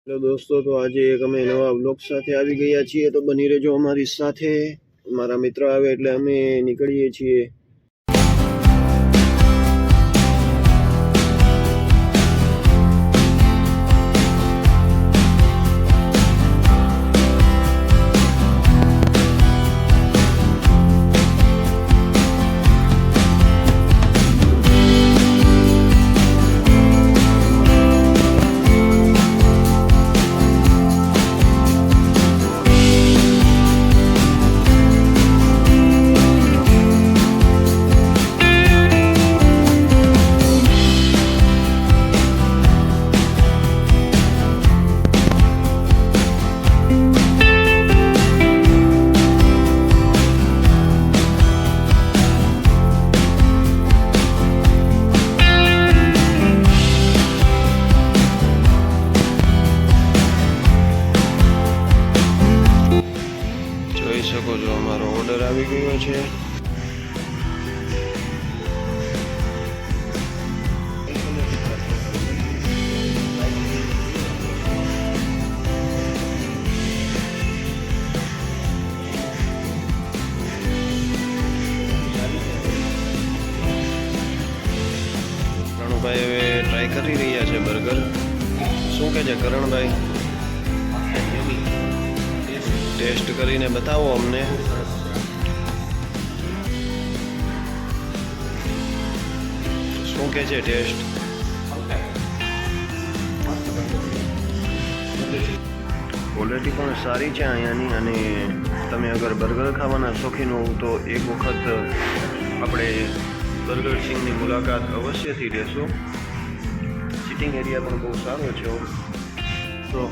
Hello દોસ્તો, તો આજે એક અમે નવા વ્લોગ સાથે આવી ગયા છીએ, તો બની રહેજો અમારી સાથે. મારા મિત્ર આવે એટલે અમે નીકળીએ છીએ. જોઈ શકો છો, અમારો ઓર્ડર આવી ગયો છે. કરણભાઈ હવે ટ્રાય કરી રહ્યા છે બર્ગર. શું કહે છે કરણભાઈ? ટેસ્ટ કરીને બતાવો અમને. શું કે છે ટેસ્ટ? ક્વોલિટી પણ સારી છે અહીંયાની. અને તમે અગર બર્ગર ખાવાના શોખીન હોવ તો એક વખત આપણે બર્ગર કિંગની મુલાકાત અવશ્યથી લેશો. સિટિંગ એરિયા પણ બહુ સારો છે. તો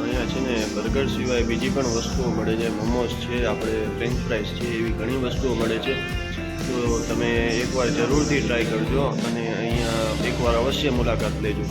અહીંયા છે ને બર્ગર સિવાય બીજી પણ વસ્તુઓ મળે છે. મોમોસ છે, આપણે ફ્રેન્ચ ફ્રાઈસ છે, એવી ઘણી વસ્તુઓ મળે છે. તો તમે એકવાર જરૂરથી ટ્રાય કરજો અને અહીંયા એકવાર અવશ્ય મુલાકાત લેજો.